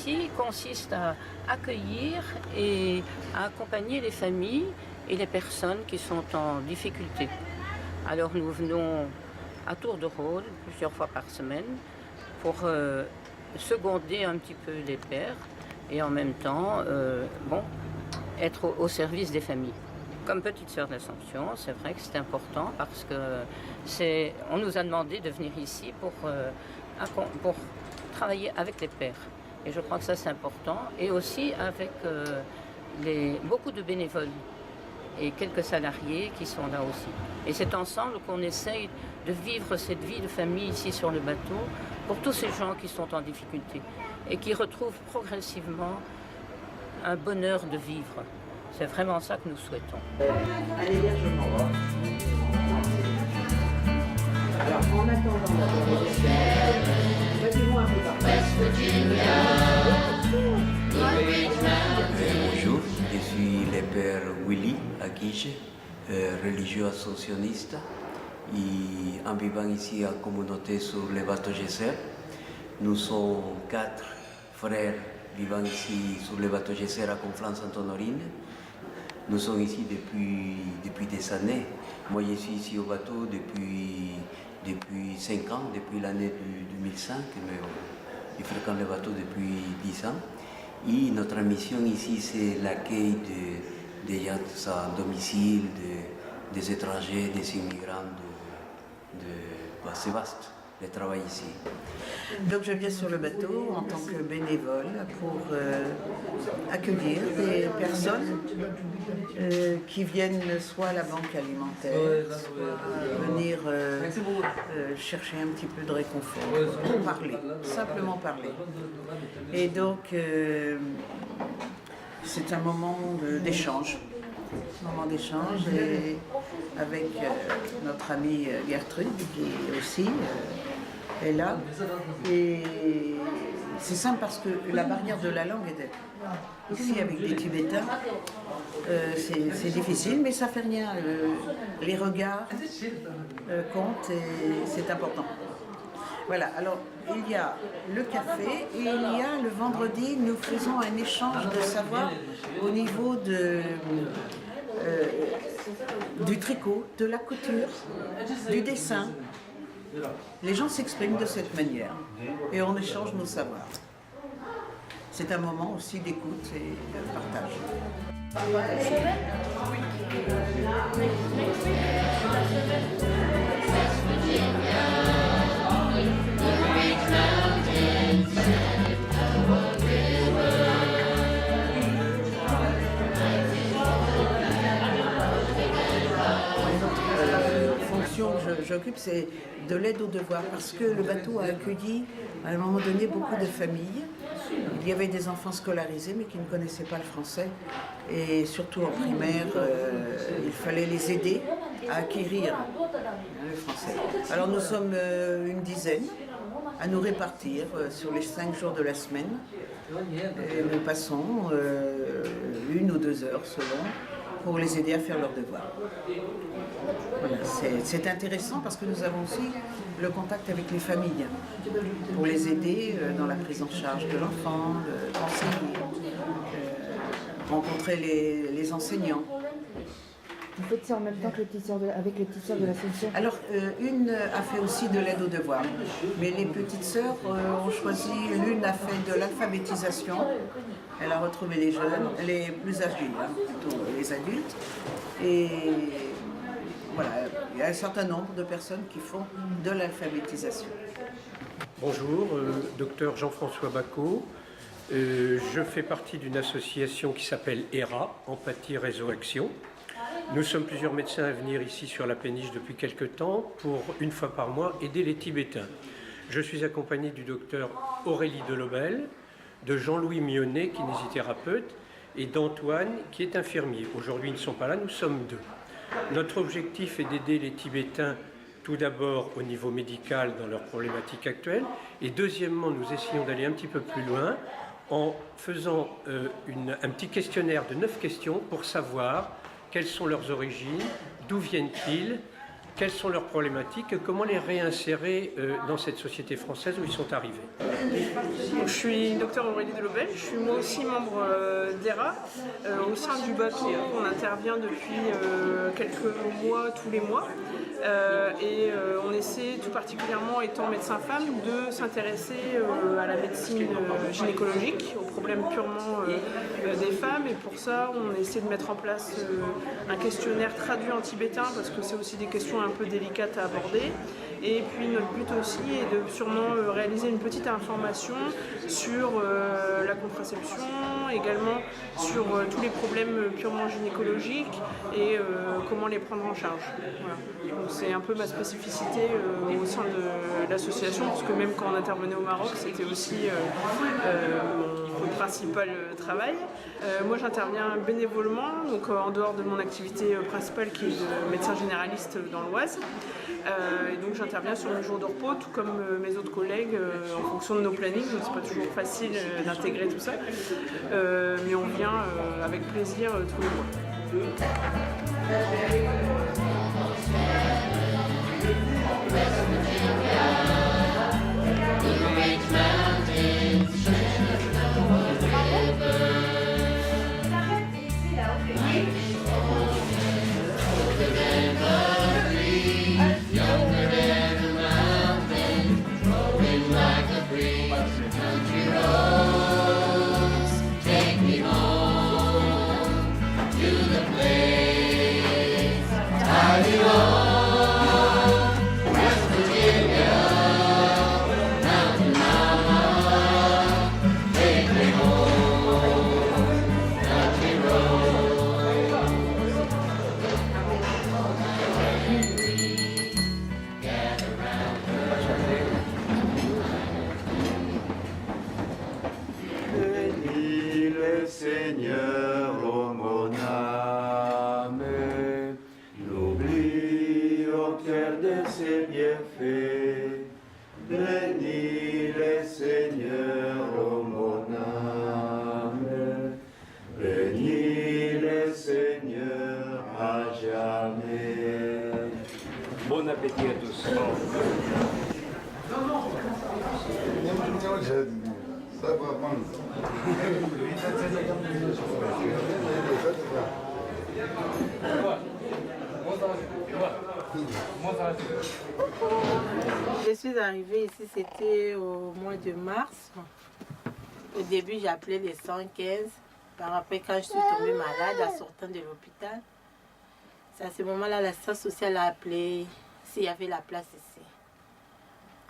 ici consiste à accueillir et à accompagner les familles et les personnes qui sont en difficulté. Alors nous venons à tour de rôle plusieurs fois par semaine pour seconder un petit peu les pères et en même temps être au service des familles. Comme petite sœur de l'Assomption, c'est vrai que c'est important parce que on nous a demandé de venir ici pour travailler avec les pères. Et je crois que ça c'est important. Et aussi avec beaucoup de bénévoles et quelques salariés qui sont là aussi. Et c'est ensemble qu'on essaye de vivre cette vie de famille ici sur le bateau pour tous ces gens qui sont en difficulté et qui retrouvent progressivement un bonheur de vivre. C'est vraiment ça que nous souhaitons. À l'hébergement. Alors, en attendant d'abord retirons un peu par Bonjour, je suis le père Willy Aguige, religieux ascensionniste, et en vivant ici en communauté sur le bateau Gesser. Nous sommes 4 frères vivant ici sur le bateau Gesser à Conflans-Sainte-Honorine. Nous sommes ici depuis des années. Moi, je suis ici au bateau depuis 5 ans, depuis l'année 2005, mais je fréquente le bateau depuis 10 ans. Et notre mission ici, c'est l'accueil des gens sans domicile, des étrangers, des immigrants. C'est vaste le travail ici. Donc je viens sur le bateau en tant que bénévole pour accueillir des personnes qui viennent soit à la banque alimentaire, soit venir chercher un petit peu de réconfort, parler, simplement parler. Et donc c'est un moment d'échange. Et avec notre amie Gertrude qui aussi est là. Et c'est simple parce que la barrière de la langue est ici avec des Tibétains, c'est difficile, mais ça fait rien. Les regards comptent et c'est important. Voilà, alors il y a le café et il y a le vendredi, nous faisons un échange de savoir au niveau du tricot, de la couture, du dessin. Les gens s'expriment de cette manière et on échange nos savoirs. C'est un moment aussi d'écoute et de partage. Que j'occupe, c'est de l'aide aux devoirs parce que le bateau a accueilli à un moment donné beaucoup de familles. Il y avait des enfants scolarisés mais qui ne connaissaient pas le français et surtout en primaire, il fallait les aider à acquérir le français. Alors nous sommes une dizaine à nous répartir sur les 5 jours de la semaine. Et nous passons 1 ou 2 heures selon pour les aider à faire leurs devoirs. Voilà, c'est intéressant parce que nous avons aussi le contact avec les familles pour les aider dans la prise en charge de l'enfant, d'enseigner, rencontrer les enseignants. Vous faites ça en même temps que avec les petites sœurs de l'Assomption? Alors, une a fait aussi de l'aide aux devoirs, mais les petites sœurs ont choisi, l'une a fait de l'alphabétisation, elle a retrouvé les jeunes, les plus âgés, plutôt les adultes, et voilà, il y a un certain nombre de personnes qui font de l'alphabétisation. Bonjour, docteur Jean-François Bacot. Je fais partie d'une association qui s'appelle ERA, Empathie Réseau Action. Nous sommes plusieurs médecins à venir ici sur la péniche depuis quelques temps pour, une fois par mois, aider les Tibétains. Je suis accompagné du docteur Aurélie Delobel, de Jean-Louis Mionnet, kinésithérapeute, et d'Antoine, qui est infirmier. Aujourd'hui, ils ne sont pas là, nous sommes 2. Notre objectif est d'aider les Tibétains tout d'abord au niveau médical dans leurs problématiques actuelles, et deuxièmement, nous essayons d'aller un petit peu plus loin en faisant un petit questionnaire de 9 questions pour savoir quelles sont leurs origines, d'où viennent-ils, quelles sont leurs problématiques, comment les réinsérer dans cette société française où ils sont arrivés. Je suis docteur Aurélie Delobel, je suis moi aussi membre d'ERA. Au sein du bateau, on intervient depuis quelques mois, tous les mois. On essaie tout particulièrement, étant médecin-femme, de s'intéresser à la médecine gynécologique, aux problèmes purement des femmes. Et pour ça, on essaie de mettre en place un questionnaire traduit en tibétain, parce que c'est aussi des questions un peu délicates à aborder. Et puis notre but aussi est de sûrement réaliser une petite information sur la contraception, également sur tous les problèmes purement gynécologiques et comment les prendre en charge. Voilà. Donc c'est un peu ma spécificité au sein de l'association, parce que même quand on intervenait au Maroc, c'était aussi mon principal travail. Moi j'interviens bénévolement, donc en dehors de mon activité principale qui est de médecin généraliste dans l'Oise. Et donc j'interviens sur mes jours de repos, tout comme mes autres collègues, en fonction de nos plannings. C'est pas toujours facile d'intégrer tout ça, mais on vient avec plaisir tous les mois. Bon appétit à tous. Je suis arrivée ici, c'était au mois de mars. Au début, j'ai appelé les 115. Par après, quand je suis tombée malade en sortant de l'hôpital, c'est à ce moment-là l'assistance sociale a appelé s'il y avait la place ici.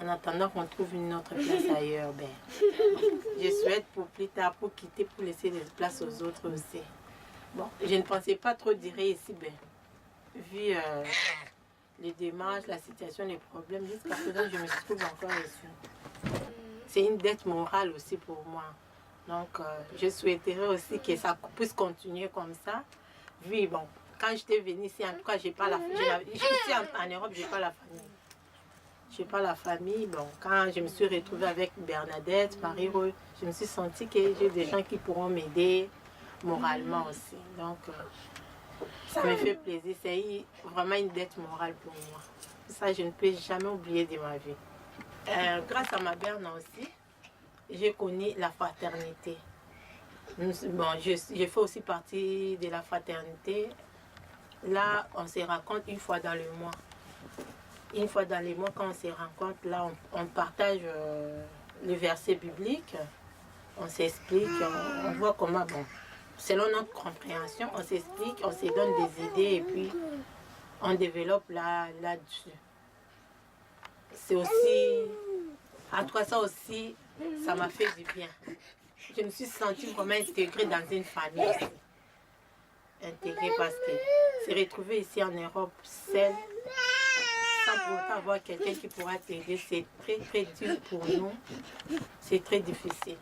En attendant qu'on trouve une autre place ailleurs, je souhaite pour plus tard, pour quitter, pour laisser des places aux autres aussi. Bon, je ne pensais pas trop durer ici, vu les démarches, la situation, les problèmes. Jusqu'à présent, je me trouve encore ici. C'est une dette morale aussi pour moi. Donc, je souhaiterais aussi que ça puisse continuer comme ça. Vu, bon, quand j'étais venue ici, en tout cas, j'ai pas la famille. Ici en Europe, j'ai pas la famille. J'ai pas la famille. Bon, quand je me suis retrouvée avec Bernadette, Marie-Rose, je me suis sentie que j'ai des gens qui pourront m'aider moralement aussi. Donc, ça me fait plaisir. C'est vraiment une dette morale pour moi. Ça, je ne peux jamais oublier de ma vie. Grâce à ma Berna aussi, j'ai connu la fraternité. Bon, je fais aussi partie de la fraternité. Là, on se rencontre une fois dans le mois. Une fois dans les mois, quand on se rencontre, là, on partage le verset biblique. On s'explique, on voit comment, bon, selon notre compréhension, on s'explique, on se donne des idées et puis on développe là-dessus. C'est aussi, en tout cas ça aussi, ça m'a fait du bien. Je me suis sentie vraiment intégrée dans une famille aussi. Intégrée parce que se retrouver ici en Europe seule, sans pour autant avoir quelqu'un qui pourra t'aider, c'est très très dur pour nous. C'est très difficile.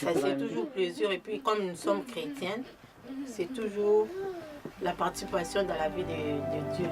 Ça c'est toujours plaisir. Et puis comme nous sommes chrétiennes, c'est toujours la participation dans la vie de Dieu.